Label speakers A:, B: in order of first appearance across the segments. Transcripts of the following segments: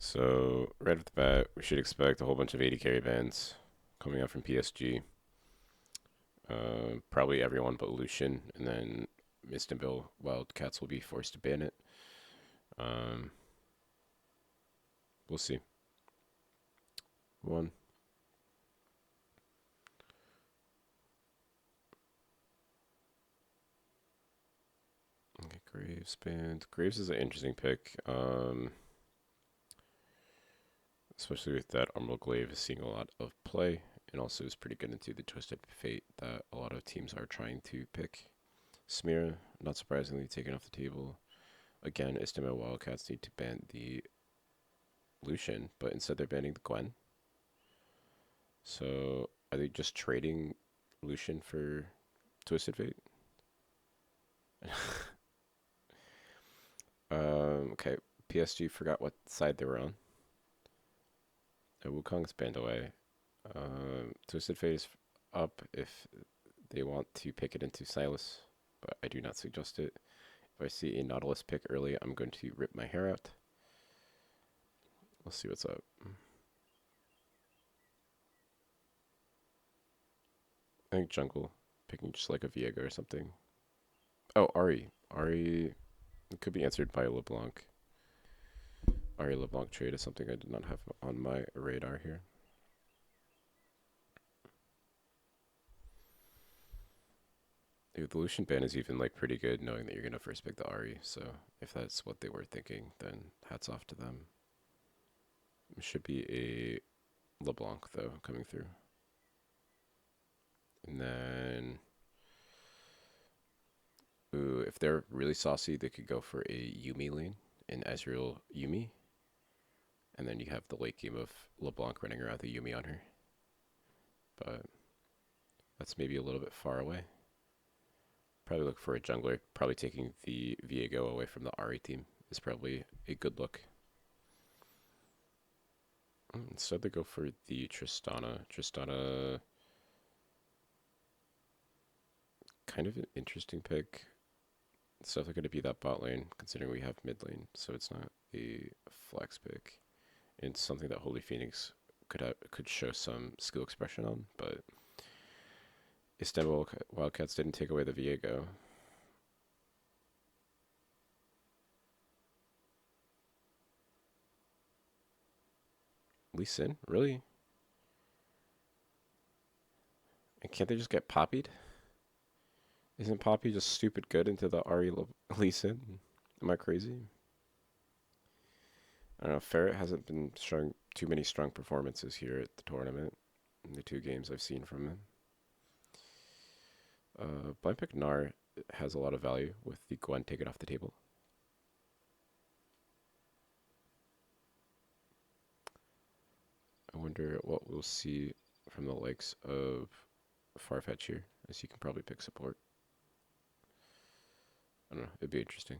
A: So right off the bat, we should expect a whole bunch of 80 carry bans coming out from PSG. Probably everyone but Lucian, and then Istanbul Wildcats will be forced to ban it. Um, we'll see. One. Okay, Graves banned. Graves is an interesting pick, especially with that Emerald Glaive is seeing a lot of play, and also is pretty good into the Twisted Fate that a lot of teams are trying to pick. Smear, not surprisingly, taken off the table. Again, Istanbul Wildcats need to ban the Lucian, but instead they're banning the Gwen. So are they just trading Lucian for Twisted Fate? Okay. PSG forgot what side they were on. Wukong's banned away. Twisted Fate is up if they want to pick it into Silas, but I do not suggest it. If I see a Nautilus pick early, I'm going to rip my hair out. We'll see what's up. I think jungle, picking just like a Viego or something. Oh, Ari. Ari could be answered by LeBlanc. Ari LeBlanc trade is something I did not have on my radar here. Dude, the Lucian ban is even like pretty good knowing that you're gonna first pick the Ari, so if that's what they were thinking, then hats off to them. It should be a LeBlanc though coming through. And then ooh, if they're really saucy, they could go for a Yumi lane in Ezreal Yumi. And then you have the late game of LeBlanc running around the Yumi on her. But that's maybe a little bit far away. Probably look for a jungler. Probably taking the Viego away from the Ari team is probably a good look. Instead, they go for the Tristana. Tristana, kind of an interesting pick. It's definitely going to be that bot lane, considering we have mid lane, so it's not a flex pick. It's something that Holy Phoenix could show some skill expression on, but Istanbul Wildcats didn't take away the Viego. Lee Sin? Really? And can't they just get poppied? Isn't Poppy just stupid good into the Ari Lee Sin? Am I crazy? I don't know. Ferret hasn't been showing too many strong performances here at the tournament in the two games I've seen from him. Blind Pick Gnar has a lot of value with the Gwen taken off the table. I wonder what we'll see from the likes of Farfetch here, as you can probably pick support. I don't know. It'd be interesting.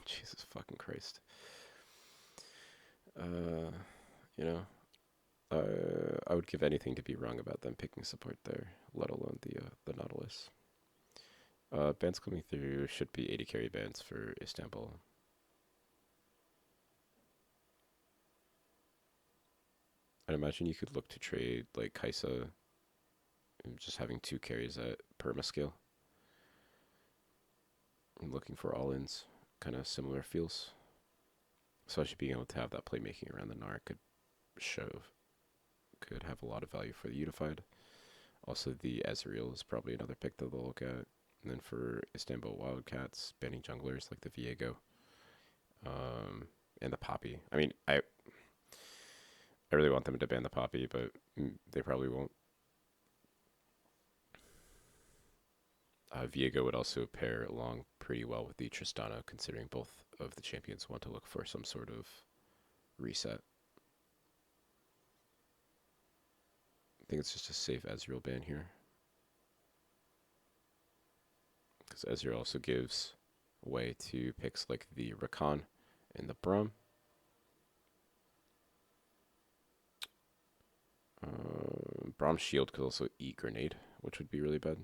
A: Jesus fucking Christ. Uh, you know, I would give anything to be wrong about them picking support there, let alone the Nautilus. Bans coming through should be 80 carry bans for Istanbul. I'd imagine you could look to trade like Kaisa, just having two carries at perma scale. And looking for all-ins, kind of similar feels. Especially being able to have that playmaking around the Gnar could have a lot of value for the Unified. Also, the Ezreal is probably another pick that they'll look at. And then for Istanbul Wildcats, banning junglers like the Viego, and the Poppy. I mean, I really want them to ban the Poppy, but they probably won't. Viego would also pair along pretty well with the Tristana, considering both of the champions want to look for some sort of reset. I think it's just a safe Ezreal ban here. Because Ezreal also gives way to picks like the Rakan and the Braum. Braum's shield could also eat grenade, which would be really bad.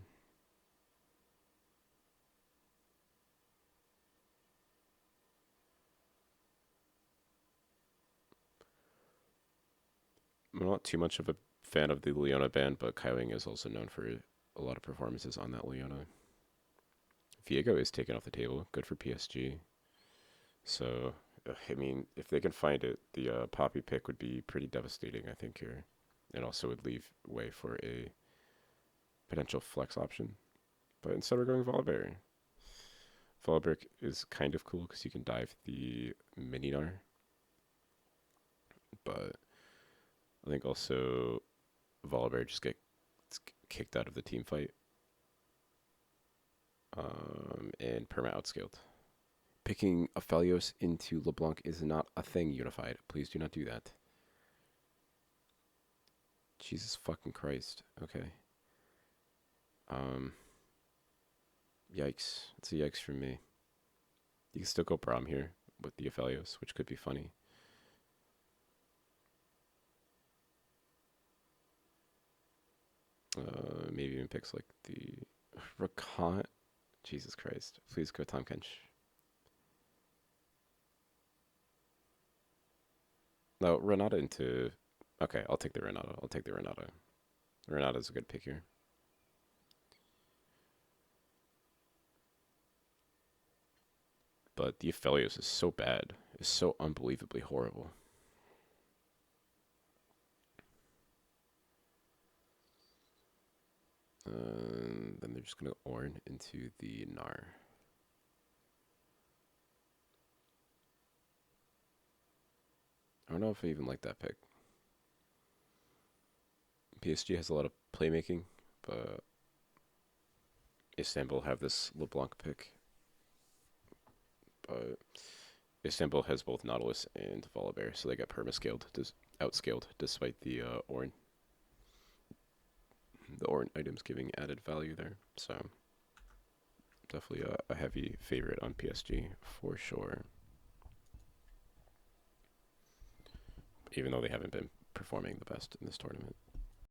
A: I'm not too much of a fan of the Leona band, but Kaiwing is also known for a lot of performances on that Leona. Viego is taken off the table. Good for PSG. So, I mean, if they can find it, the Poppy pick would be pretty devastating, I think, here. And also would leave way for a potential flex option. But instead we're going Volibear. Volibear is kind of cool because you can dive the Mininar. But I think also Volibear just gets kicked out of the team fight. And perma outscaled. Picking Aphelios into LeBlanc is not a thing, Unified. Please do not do that. Jesus fucking Christ. Okay. Yikes. It's a yikes from me. You can still go Braum here with the Aphelios, which could be funny. Maybe even picks like the Rakant. Jesus Christ. Please go Tom Kench. No, Renata into... Okay, I'll take the Renata. I'll take the Renata. Renata's a good pick here. But the Aphelios is so bad. It's so unbelievably horrible. Then they're just going to Orn into the Gnar. I don't know if I even like that pick. PSG has a lot of playmaking, but Istanbul have this LeBlanc pick. But Istanbul has both Nautilus and Volibear, so they got perma-scaled, outscaled, despite the Orn. The Orn items giving added value there, so definitely a heavy favorite on PSG for sure. Even though they haven't been performing the best in this tournament.